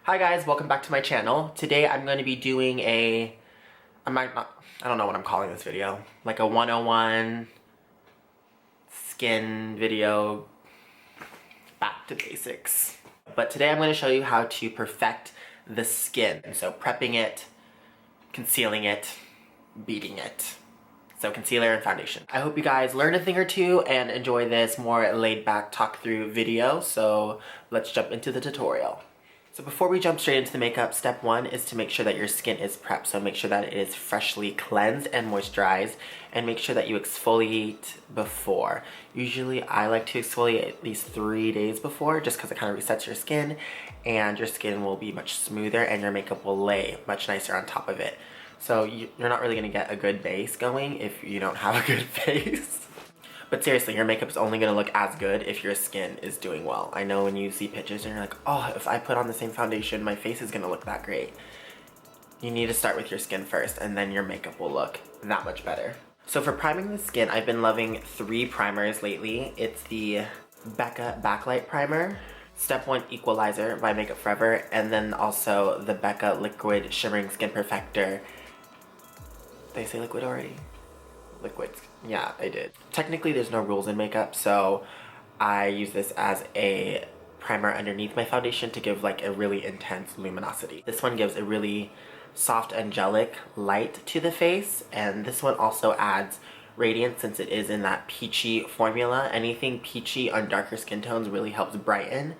Hi guys, welcome back to my channel. Today I'm going to be doing I don't know what I'm calling this video. Like a 101 skin video, back to basics. But today I'm going to show you how to perfect the skin. So prepping it, concealing it, beating it. So concealer and foundation. I hope you guys learn a thing or two and enjoy this more laid back talk through video. So let's jump into the tutorial. So before we jump straight into the makeup, step one is to make sure that your skin is prepped. So make sure that it is freshly cleansed and moisturized, and make sure that you exfoliate before. Usually I like to exfoliate at least 3 days before, just because it kind of resets your skin, and your skin will be much smoother and your makeup will lay much nicer on top of it. So you're not really gonna get a good base going if you don't have a good base. But seriously, your makeup's only gonna look as good if your skin is doing well. I know when you see pictures and you're like, oh, if I put on the same foundation, my face is gonna look that great. You need to start with your skin first, and then your makeup will look that much better. So for priming the skin, I've been loving 3 primers lately. It's the Becca Backlight Primer, Step 1 Equalizer by Makeup Forever, and then also the Becca Liquid Shimmering Skin Perfector. Did I say liquid already? Liquids. Yeah, I did. Technically, there's no rules in makeup, so I use this as a primer underneath my foundation to give like a really intense luminosity. This one gives a really soft, angelic light to the face, and this one also adds radiance since it is in that peachy formula. Anything peachy on darker skin tones really helps brighten.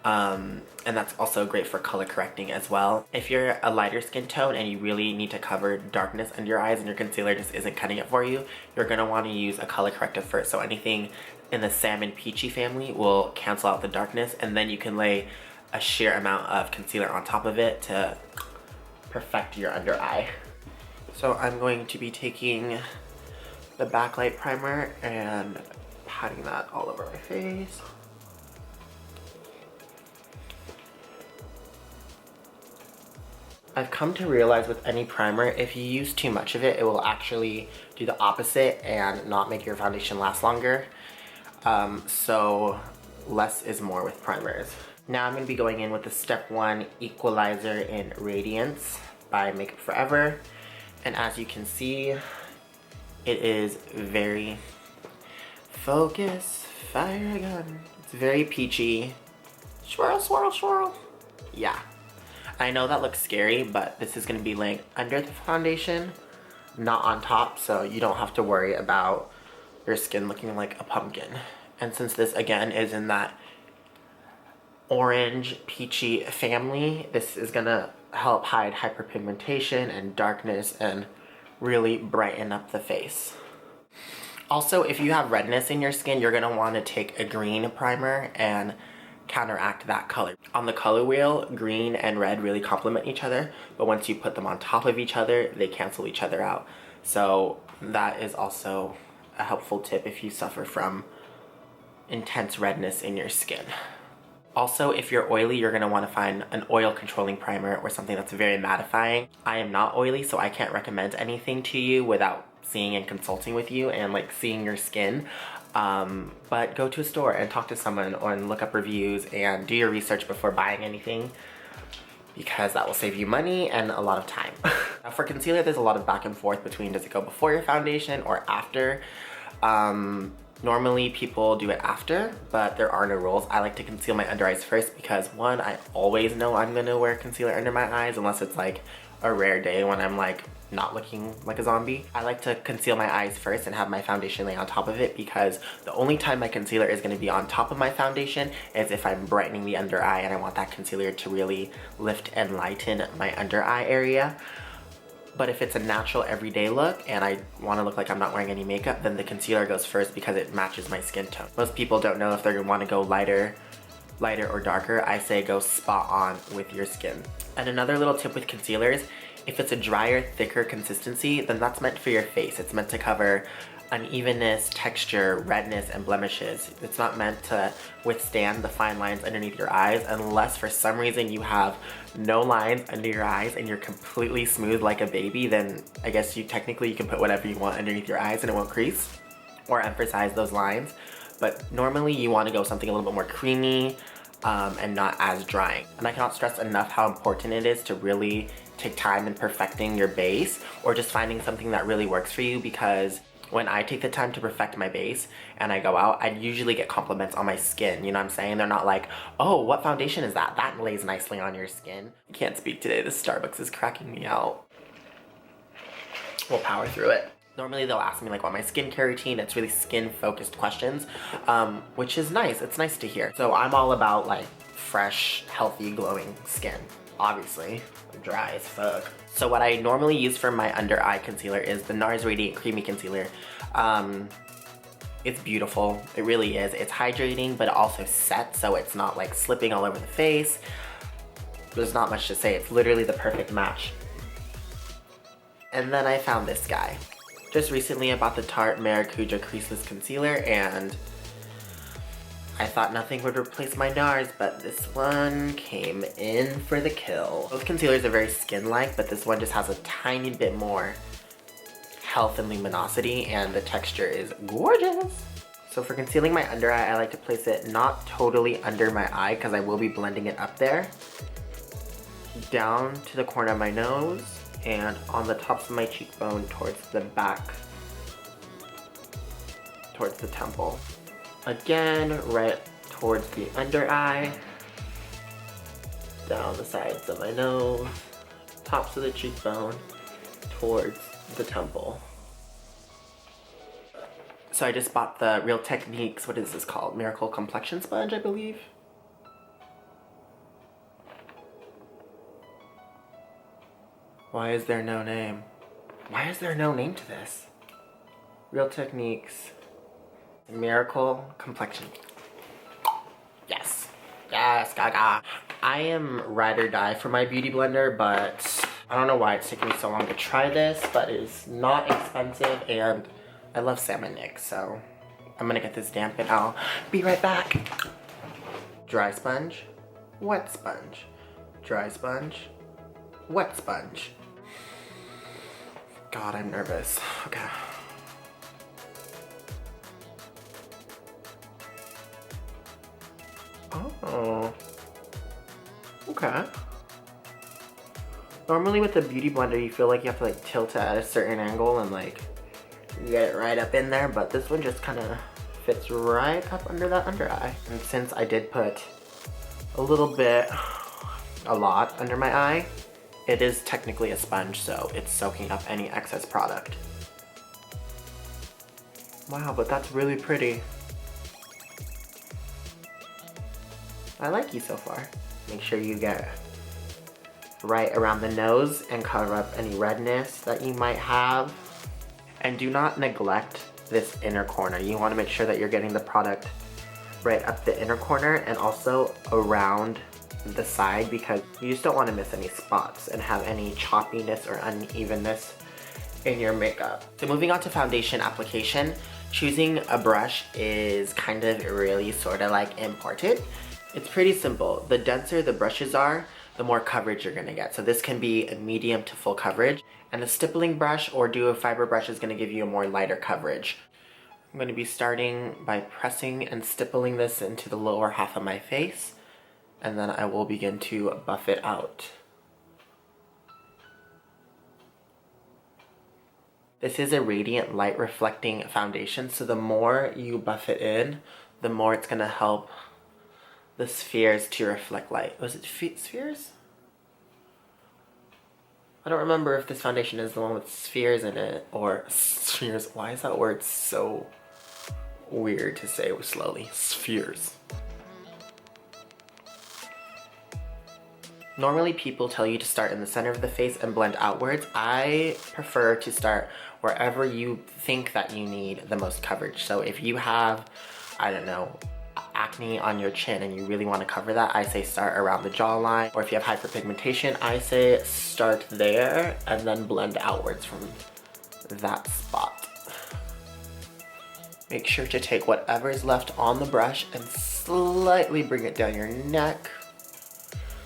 And that's also great for color correcting as well. If you're a lighter skin tone and you really need to cover darkness under your eyes and your concealer just isn't cutting it for you, you're gonna want to use a color corrective first. So anything in the salmon peachy family will cancel out the darkness, and then you can lay a sheer amount of concealer on top of it to perfect your under eye. So I'm going to be taking the Backlight Primer and patting that all over my face. I've come to realize with any primer, if you use too much of it, it will actually do the opposite and not make your foundation last longer. So less is more with primers. Now I'm going to be going in with the Step 1 Equalizer in Radiance by Makeup Forever. And as you can see, it is very focus, fire gun. It's very peachy. Swirl, swirl, swirl. Yeah. I know that looks scary, but this is going to be laying under the foundation, not on top, so you don't have to worry about your skin looking like a pumpkin. And since this, again, is in that orange peachy family, this is going to help hide hyperpigmentation and darkness and really brighten up the face. Also, if you have redness in your skin, you're going to want to take a green primer and counteract that color. On the color wheel, green and red really complement each other, but once you put them on top of each other, they cancel each other out. So that is also a helpful tip if you suffer from intense redness in your skin. Also, if you're oily, you're going to want to find an oil controlling primer or something that's very mattifying. I am not oily, so I can't recommend anything to you without seeing and consulting with you and like seeing your skin. But go to a store and talk to someone or look up reviews and do your research before buying anything, because that will save you money and a lot of time. Now for concealer, there's a lot of back and forth between does it go before your foundation or after. Normally people do it after, but there are no rules. I like to conceal my under eyes first because one, I always know I'm gonna wear concealer under my eyes unless it's like a rare day when I'm like not looking like a zombie. I like to conceal my eyes first and have my foundation lay on top of it, because the only time my concealer is going to be on top of my foundation is if I'm brightening the under eye and I want that concealer to really lift and lighten my under eye area. But if it's a natural everyday look and I want to look like I'm not wearing any makeup, then the concealer goes first because it matches my skin tone. Most people don't know if they're going to want to go lighter or darker. I say go spot on with your skin. And another little tip with concealers, if it's a drier, thicker consistency, then that's meant for your face. It's meant to cover unevenness, texture, redness, and blemishes. It's not meant to withstand the fine lines underneath your eyes, unless for some reason you have no lines under your eyes and you're completely smooth like a baby, then I guess you can put whatever you want underneath your eyes and it won't crease or emphasize those lines. But normally you want to go something a little bit more creamy, and not as drying. And I cannot stress enough how important it is to really take time in perfecting your base or just finding something that really works for you, because when I take the time to perfect my base and I go out, I usually get compliments on my skin, you know what I'm saying? They're not like, oh, what foundation is that? That lays nicely on your skin. I can't speak today, this Starbucks is cracking me out. We'll power through it. Normally they'll ask me like what my skincare routine, it's really skin focused questions, which is nice, it's nice to hear. So I'm all about like fresh, healthy, glowing skin, obviously. I'm dry as fuck. So what I normally use for my under eye concealer is the Nars Radiant Creamy Concealer. It's beautiful, it really is. It's hydrating, but it also sets, so it's not like slipping all over the face. There's not much to say, it's literally the perfect match. And then I found this guy. Just recently I bought the Tart Maracuja Creaseless Concealer, and I thought nothing would replace my Nars, but this one came in for the kill. Both concealers are very skin-like, but this one just has a tiny bit more health and luminosity, and the texture is gorgeous. So for concealing my under eye, I like to place it not totally under my eye, because I will be blending it up there. Down to the corner of my nose, and on the tops of my cheekbone towards the back, towards the temple. Again, right towards the under eye, down the sides of my nose, tops of the cheekbone, towards the temple. So I just bought the Real Techniques, what is this called? Miracle Complexion Sponge, I believe. Why is there no name? Why is there no name to this? Real Techniques Miracle Complexion. Yes. Yes, gaga. I am ride or die for my beauty blender, but I don't know why it's taking me so long to try this, but it is not expensive, and I love Salmon Nick, so I'm gonna get this damp and I'll be right back. Dry sponge, wet sponge, dry sponge, wet sponge. God, I'm nervous. Okay. Oh, okay. Normally with the beauty blender, you feel like you have to like tilt it at a certain angle and like get it right up in there, but this one just kind of fits right up under that under eye. And since I did put a little bit, a lot under my eye, it is technically a sponge, so it's soaking up any excess product. Wow, but that's really pretty. I like you so far. Make sure you get right around the nose and cover up any redness that you might have. And do not neglect this inner corner. You want to make sure that you're getting the product right up the inner corner and also around the side, because you just don't want to miss any spots and have any choppiness or unevenness in your makeup. So moving on to foundation application, choosing a brush is kind of really sort of like important. It's pretty simple. The denser the brushes are, the more coverage you're gonna get. So this can be a medium to full coverage, and a stippling brush or duo fiber brush is gonna give you a more lighter coverage. I'm gonna be starting by pressing and stippling this into the lower half of my face, and then I will begin to buff it out. This is a radiant light reflecting foundation, so the more you buff it in, the more it's gonna help the spheres to reflect light. Was it spheres? I don't remember if this foundation is the one with spheres in it or spheres. Why is that word so weird to say slowly? Spheres. Normally people tell you to start in the center of the face and blend outwards. I prefer to start wherever you think that you need the most coverage. So if you have, I don't know, acne on your chin and you really want to cover that, I say start around the jawline. Or if you have hyperpigmentation, I say start there and then blend outwards from that spot. Make sure to take whatever is left on the brush and slightly bring it down your neck,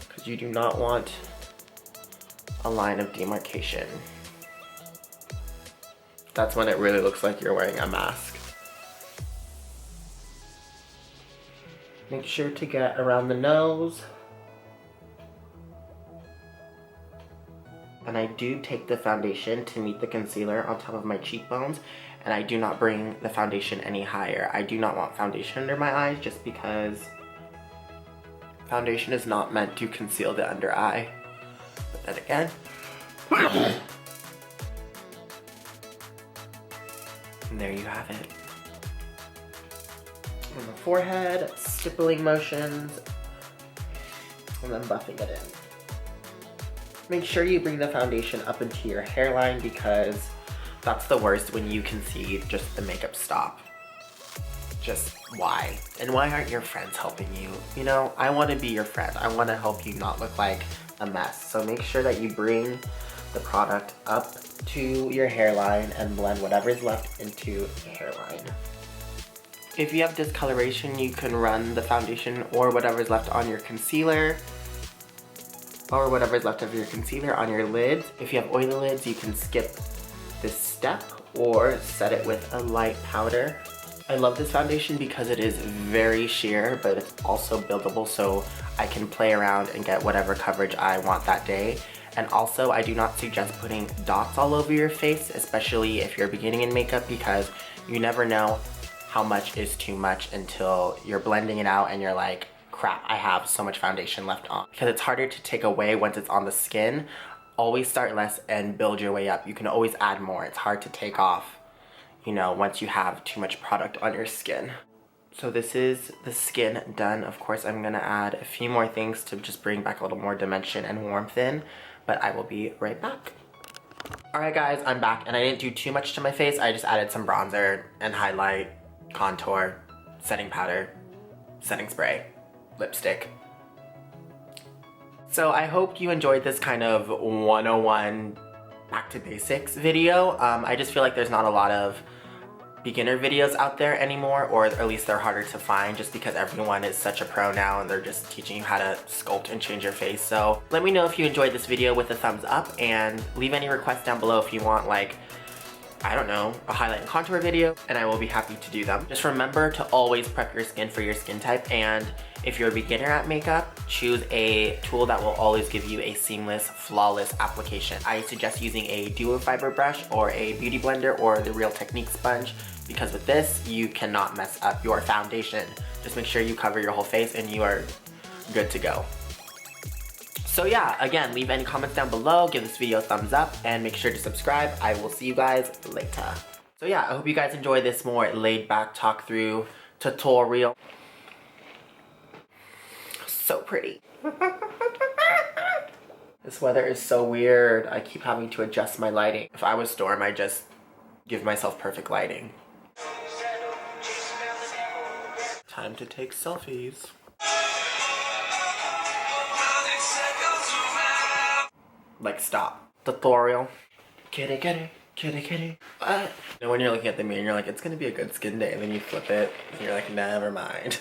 because you do not want a line of demarcation. That's when it really looks like you're wearing a mask. Make sure to get around the nose. And I do take the foundation to meet the concealer on top of my cheekbones, and I do not bring the foundation any higher. I do not want foundation under my eyes just because foundation is not meant to conceal the under eye. But then again, and there you have it. On the forehead, stippling motions, and then buffing it in. Make sure you bring the foundation up into your hairline because that's the worst when you can see just the makeup stop. Just why? And why aren't your friends helping you? You know, I want to be your friend. I want to help you not look like a mess. So make sure that you bring the product up to your hairline and blend whatever's left into your hairline. If you have discoloration, you can run the foundation or whatever's left on your concealer, or whatever's left of your concealer on your lids. If you have oily lids, you can skip this step or set it with a light powder. I love this foundation because it is very sheer, but it's also buildable, so I can play around and get whatever coverage I want that day. And also, I do not suggest putting dots all over your face, especially if you're beginning in makeup, because you never know how much is too much until you're blending it out and you're like, crap, I have so much foundation left on. Because it's harder to take away once it's on the skin. Always start less and build your way up. You can always add more. It's hard to take off, you know, once you have too much product on your skin. So this is the skin done. Of course, I'm gonna add a few more things to just bring back a little more dimension and warmth in, but I will be right back. All right guys, I'm back, and I didn't do too much to my face. I just added some bronzer and highlight, contour, setting powder, setting spray, lipstick. So I hope you enjoyed this kind of 101 back to basics video. I just feel like there's not a lot of beginner videos out there anymore, or at least they're harder to find just because everyone is such a pro now and they're just teaching you how to sculpt and change your face. So let me know if you enjoyed this video with a thumbs up, and leave any requests down below if you want, like, I don't know, a highlight and contour video, and I will be happy to do them. Just remember to always prep your skin for your skin type, and if you're a beginner at makeup, choose a tool that will always give you a seamless, flawless application. I suggest using a duo fiber brush or a beauty blender or the Real Technique sponge, because with this, you cannot mess up your foundation. Just make sure you cover your whole face and you are good to go. So yeah, again, leave any comments down below, give this video a thumbs up, and make sure to subscribe. I will see you guys later. So yeah, I hope you guys enjoy this more laid back talk through tutorial. So pretty. This weather is so weird. I keep having to adjust my lighting. If I was Storm, I'd just give myself perfect lighting. Time to take selfies. Like, stop. Tutorial. Kitty, kitty, kitty, kitty. What? And when you're looking at the mirror, you're like, it's gonna be a good skin day, and then you flip it, and you're like, never mind.